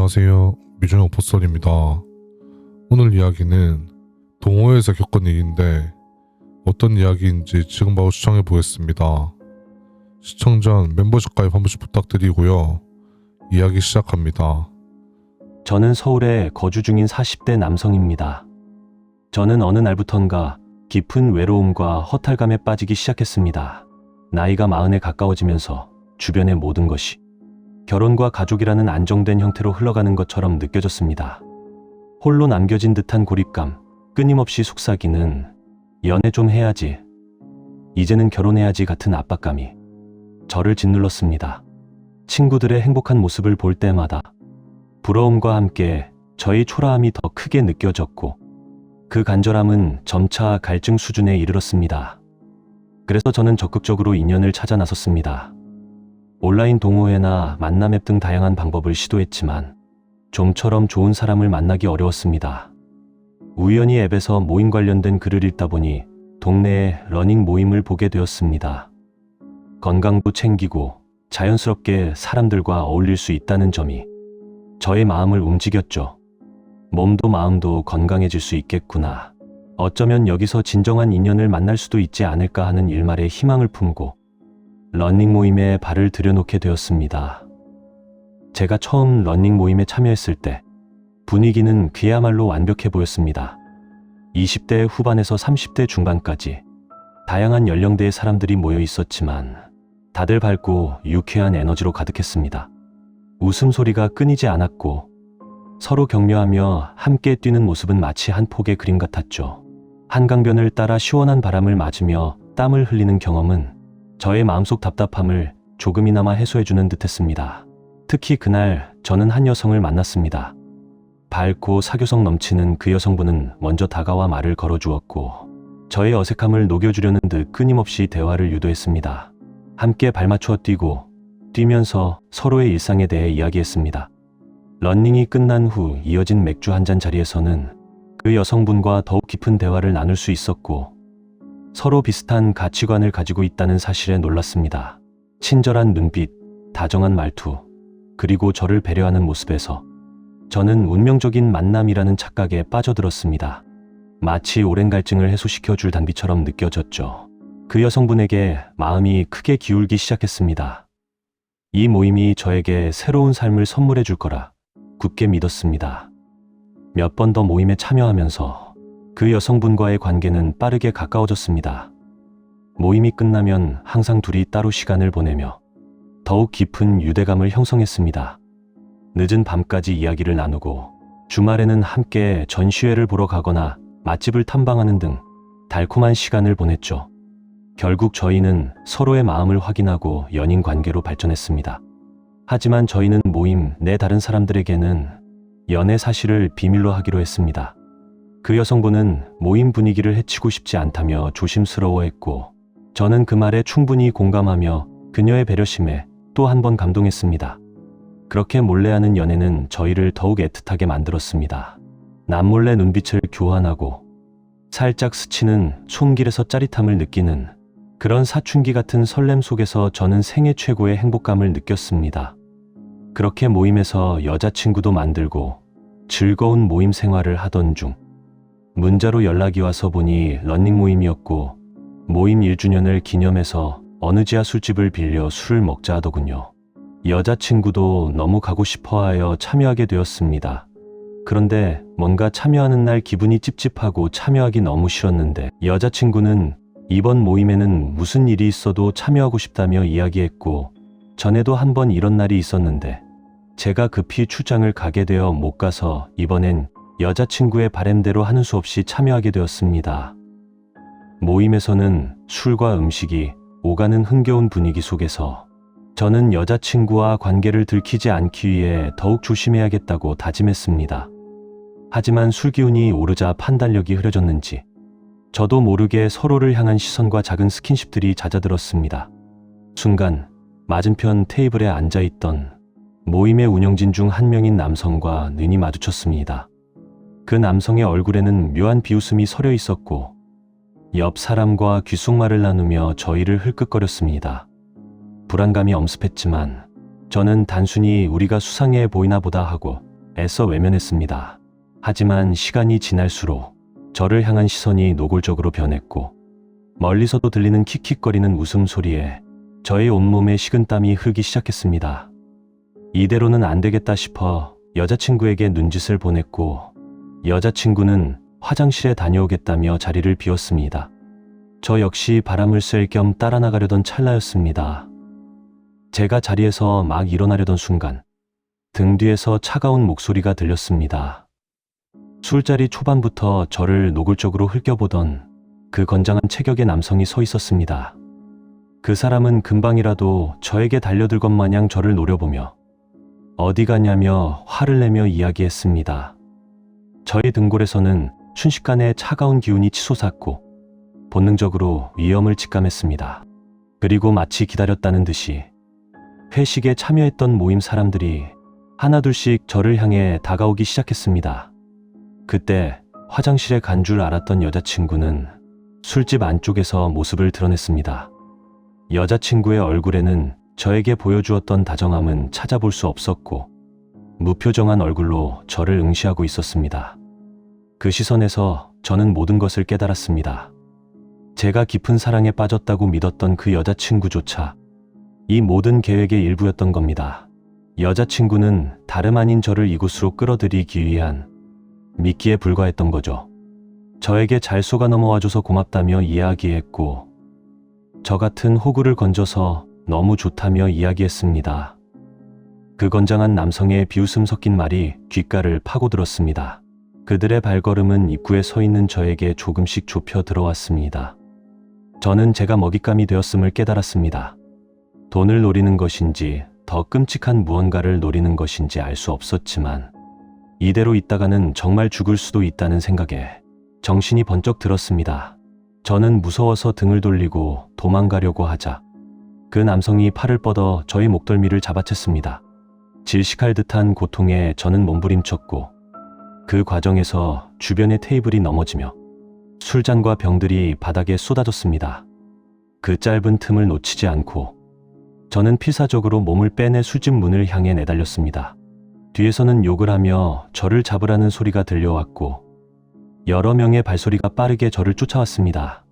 안녕하세요. 미준영 보설입니다. 오늘 이야기는 동호회에서 겪은 일인데 어떤 이야기인지 지금 바로 시청해 보겠습니다. 시청 전 멤버십 가입 한 번씩 부탁드리고요. 이야기 시작합니다. 저는 서울에 거주 중인 40대 남성입니다. 저는 어느 날부턴가 깊은 외로움과 허탈감에 빠지기 시작했습니다. 나이가 40에 가까워지면서 주변의 모든 것이 결혼과 가족이라는 안정된 형태로 흘러가는 것처럼 느껴졌습니다. 홀로 남겨진 듯한 고립감, 끊임없이 속삭이는 연애 좀 해야지, 이제는 결혼해야지 같은 압박감이 저를 짓눌렀습니다. 친구들의 행복한 모습을 볼 때마다 부러움과 함께 저의 초라함이 더 크게 느껴졌고 그 간절함은 점차 갈증 수준에 이르렀습니다. 그래서 저는 적극적으로 인연을 찾아 나섰습니다. 온라인 동호회나 만남 앱 등 다양한 방법을 시도했지만 좀처럼 좋은 사람을 만나기 어려웠습니다. 우연히 앱에서 모임 관련된 글을 읽다 보니 동네에 러닝 모임을 보게 되었습니다. 건강도 챙기고 자연스럽게 사람들과 어울릴 수 있다는 점이 저의 마음을 움직였죠. 몸도 마음도 건강해질 수 있겠구나. 어쩌면 여기서 진정한 인연을 만날 수도 있지 않을까 하는 일말의 희망을 품고 러닝 모임에 발을 들여놓게 되었습니다. 제가 처음 러닝 모임에 참여했을 때 분위기는 그야말로 완벽해 보였습니다. 20대 후반에서 30대 중반까지 다양한 연령대의 사람들이 모여 있었지만 다들 밝고 유쾌한 에너지로 가득했습니다. 웃음소리가 끊이지 않았고 서로 격려하며 함께 뛰는 모습은 마치 한 폭의 그림 같았죠. 한강변을 따라 시원한 바람을 맞으며 땀을 흘리는 경험은 저의 마음속 답답함을 조금이나마 해소해주는 듯했습니다. 특히 그날 저는 한 여성을 만났습니다. 밝고 사교성 넘치는 그 여성분은 먼저 다가와 말을 걸어주었고 저의 어색함을 녹여주려는 듯 끊임없이 대화를 유도했습니다. 함께 발맞춰 뛰면서 서로의 일상에 대해 이야기했습니다. 러닝이 끝난 후 이어진 맥주 한잔 자리에서는 그 여성분과 더욱 깊은 대화를 나눌 수 있었고 서로 비슷한 가치관을 가지고 있다는 사실에 놀랐습니다. 친절한 눈빛, 다정한 말투, 그리고 저를 배려하는 모습에서 저는 운명적인 만남이라는 착각에 빠져들었습니다. 마치 오랜 갈증을 해소시켜 줄 단비처럼 느껴졌죠. 그 여성분에게 마음이 크게 기울기 시작했습니다. 이 모임이 저에게 새로운 삶을 선물해 줄 거라 굳게 믿었습니다. 몇 번 더 모임에 참여하면서 그 여성분과의 관계는 빠르게 가까워졌습니다. 모임이 끝나면 항상 둘이 따로 시간을 보내며 더욱 깊은 유대감을 형성했습니다. 늦은 밤까지 이야기를 나누고 주말에는 함께 전시회를 보러 가거나 맛집을 탐방하는 등 달콤한 시간을 보냈죠. 결국 저희는 서로의 마음을 확인하고 연인 관계로 발전했습니다. 하지만 저희는 모임 내 다른 사람들에게는 연애 사실을 비밀로 하기로 했습니다. 그 여성분은 모임 분위기를 해치고 싶지 않다며 조심스러워했고 저는 그 말에 충분히 공감하며 그녀의 배려심에 또 한 번 감동했습니다. 그렇게 몰래하는 연애는 저희를 더욱 애틋하게 만들었습니다. 남몰래 눈빛을 교환하고 살짝 스치는 손길에서 짜릿함을 느끼는 그런 사춘기 같은 설렘 속에서 저는 생애 최고의 행복감을 느꼈습니다. 그렇게 모임에서 여자친구도 만들고 즐거운 모임 생활을 하던 중 문자로 연락이 와서 보니 러닝 모임이었고 모임 1주년을 기념해서 어느 지하 술집을 빌려 술을 먹자 하더군요. 여자친구도 너무 가고 싶어하여 참여하게 되었습니다. 그런데 뭔가 참여하는 날 기분이 찝찝하고 참여하기 너무 싫었는데 여자친구는 이번 모임에는 무슨 일이 있어도 참여하고 싶다며 이야기했고 전에도 한 번 이런 날이 있었는데 제가 급히 출장을 가게 되어 못 가서 이번엔 여자친구의 바램대로 하는 수 없이 참여하게 되었습니다. 모임에서는 술과 음식이 오가는 흥겨운 분위기 속에서 저는 여자친구와 관계를 들키지 않기 위해 더욱 조심해야겠다고 다짐했습니다. 하지만 술기운이 오르자 판단력이 흐려졌는지 저도 모르게 서로를 향한 시선과 작은 스킨십들이 잦아들었습니다. 순간 맞은편 테이블에 앉아있던 모임의 운영진 중 한 명인 남성과 눈이 마주쳤습니다. 그 남성의 얼굴에는 묘한 비웃음이 서려 있었고 옆 사람과 귓속말을 나누며 저희를 흘끗거렸습니다. 불안감이 엄습했지만 저는 단순히 우리가 수상해 보이나 보다 하고 애써 외면했습니다. 하지만 시간이 지날수록 저를 향한 시선이 노골적으로 변했고 멀리서도 들리는 킥킥거리는 웃음소리에 저의 온몸에 식은땀이 흐르기 시작했습니다. 이대로는 안 되겠다 싶어 여자친구에게 눈짓을 보냈고 여자친구는 화장실에 다녀오겠다며 자리를 비웠습니다. 저 역시 바람을 쐴 겸 따라 나가려던 찰나였습니다. 제가 자리에서 막 일어나려던 순간 등 뒤에서 차가운 목소리가 들렸습니다. 술자리 초반부터 저를 노골적으로 흘겨보던 그 건장한 체격의 남성이 서 있었습니다. 그 사람은 금방이라도 저에게 달려들 것 마냥 저를 노려보며 어디 가냐며 화를 내며 이야기했습니다. 저의 등골에서는 순식간에 차가운 기운이 치솟았고 본능적으로 위험을 직감했습니다. 그리고 마치 기다렸다는 듯이 회식에 참여했던 모임 사람들이 하나둘씩 저를 향해 다가오기 시작했습니다. 그때 화장실에 간 줄 알았던 여자친구는 술집 안쪽에서 모습을 드러냈습니다. 여자친구의 얼굴에는 저에게 보여주었던 다정함은 찾아볼 수 없었고 무표정한 얼굴로 저를 응시하고 있었습니다. 그 시선에서 저는 모든 것을 깨달았습니다. 제가 깊은 사랑에 빠졌다고 믿었던 그 여자친구조차 이 모든 계획의 일부였던 겁니다. 여자친구는 다름 아닌 저를 이곳으로 끌어들이기 위한 미끼에 불과했던 거죠. 저에게 잘 속아 넘어와줘서 고맙다며 이야기했고 저 같은 호구를 건져서 너무 좋다며 이야기했습니다. 그 건장한 남성의 비웃음 섞인 말이 귓가를 파고들었습니다. 그들의 발걸음은 입구에 서 있는 저에게 조금씩 좁혀 들어왔습니다. 저는 제가 먹잇감이 되었음을 깨달았습니다. 돈을 노리는 것인지 더 끔찍한 무언가를 노리는 것인지 알 수 없었지만 이대로 있다가는 정말 죽을 수도 있다는 생각에 정신이 번쩍 들었습니다. 저는 무서워서 등을 돌리고 도망가려고 하자 그 남성이 팔을 뻗어 저의 목덜미를 잡아챘습니다. 질식할 듯한 고통에 저는 몸부림쳤고 그 과정에서 주변의 테이블이 넘어지며 술잔과 병들이 바닥에 쏟아졌습니다. 그 짧은 틈을 놓치지 않고 저는 필사적으로 몸을 빼내 술집 문을 향해 내달렸습니다. 뒤에서는 욕을 하며 저를 잡으라는 소리가 들려왔고 여러 명의 발소리가 빠르게 저를 쫓아왔습니다.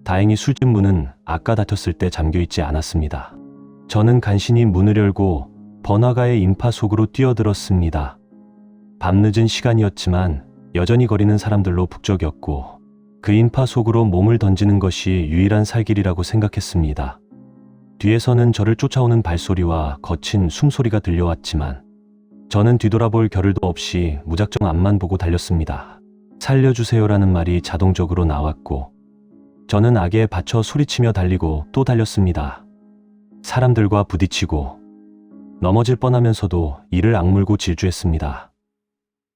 다행히 술집 문은 아까 닫혔을 때 잠겨있지 않았습니다. 저는 간신히 문을 열고 번화가의 인파 속으로 뛰어들었습니다. 밤늦은 시간이었지만 여전히 거리는 사람들로 북적였고 그 인파 속으로 몸을 던지는 것이 유일한 살 길이라고 생각했습니다. 뒤에서는 저를 쫓아오는 발소리와 거친 숨소리가 들려왔지만 저는 뒤돌아볼 겨를도 없이 무작정 앞만 보고 달렸습니다. 살려주세요라는 말이 자동적으로 나왔고 저는 악에 받쳐 소리치며 달리고 또 달렸습니다. 사람들과 부딪히고 넘어질 뻔하면서도 이를 악물고 질주했습니다.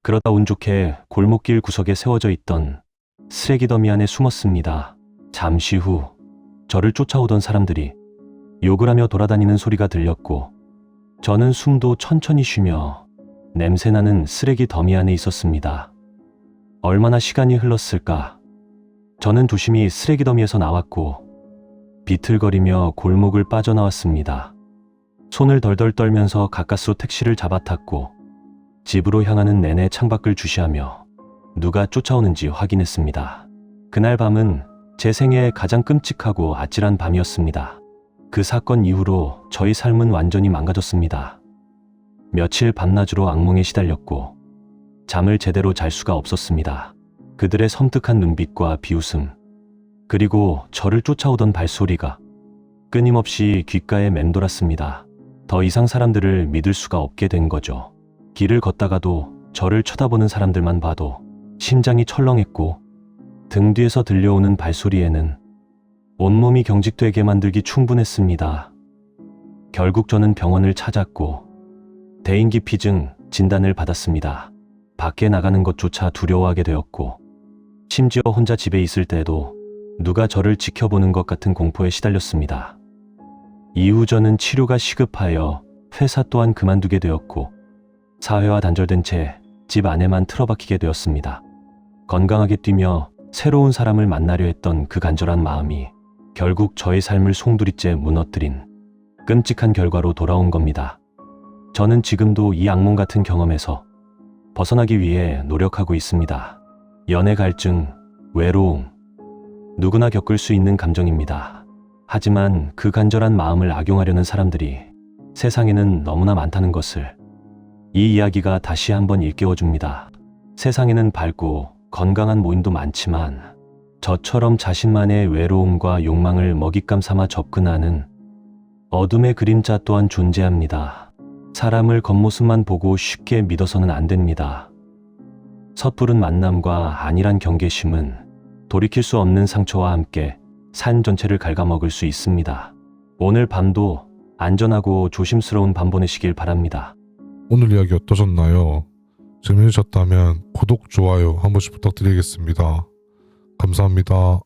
그러다 운 좋게 골목길 구석에 세워져 있던 쓰레기 더미 안에 숨었습니다. 잠시 후 저를 쫓아오던 사람들이 욕을 하며 돌아다니는 소리가 들렸고 저는 숨도 천천히 쉬며 냄새나는 쓰레기 더미 안에 있었습니다. 얼마나 시간이 흘렀을까? 저는 조심히 쓰레기 더미에서 나왔고 비틀거리며 골목을 빠져나왔습니다. 손을 덜덜 떨면서 가까스로 택시를 잡아탔고 집으로 향하는 내내 창밖을 주시하며 누가 쫓아오는지 확인했습니다. 그날 밤은 제 생애에 가장 끔찍하고 아찔한 밤이었습니다. 그 사건 이후로 저희 삶은 완전히 망가졌습니다. 며칠 밤낮으로 악몽에 시달렸고 잠을 제대로 잘 수가 없었습니다. 그들의 섬뜩한 눈빛과 비웃음, 그리고 저를 쫓아오던 발소리가 끊임없이 귓가에 맴돌았습니다. 더 이상 사람들을 믿을 수가 없게 된 거죠. 길을 걷다가도 저를 쳐다보는 사람들만 봐도 심장이 철렁했고 등 뒤에서 들려오는 발소리에는 온몸이 경직되게 만들기 충분했습니다. 결국 저는 병원을 찾았고 대인기피증 진단을 받았습니다. 밖에 나가는 것조차 두려워하게 되었고 심지어 혼자 집에 있을 때도 누가 저를 지켜보는 것 같은 공포에 시달렸습니다. 이후 저는 치료가 시급하여 회사 또한 그만두게 되었고 사회와 단절된 채 집 안에만 틀어박히게 되었습니다. 건강하게 뛰며 새로운 사람을 만나려 했던 그 간절한 마음이 결국 저의 삶을 송두리째 무너뜨린 끔찍한 결과로 돌아온 겁니다. 저는 지금도 이 악몽 같은 경험에서 벗어나기 위해 노력하고 있습니다. 연애 갈증, 외로움, 누구나 겪을 수 있는 감정입니다. 하지만 그 간절한 마음을 악용하려는 사람들이 세상에는 너무나 많다는 것을 이 이야기가 다시 한번 일깨워줍니다. 세상에는 밝고 건강한 모임도 많지만 저처럼 자신만의 외로움과 욕망을 먹잇감 삼아 접근하는 어둠의 그림자 또한 존재합니다. 사람을 겉모습만 보고 쉽게 믿어서는 안 됩니다. 섣부른 만남과 안일한 경계심은 돌이킬 수 없는 상처와 함께 삶 전체를 갉아먹을 수 있습니다. 오늘 밤도 안전하고 조심스러운 밤 보내시길 바랍니다. 오늘 이야기 어떠셨나요? 재미있으셨다면 구독, 좋아요 한 번씩 부탁드리겠습니다. 감사합니다.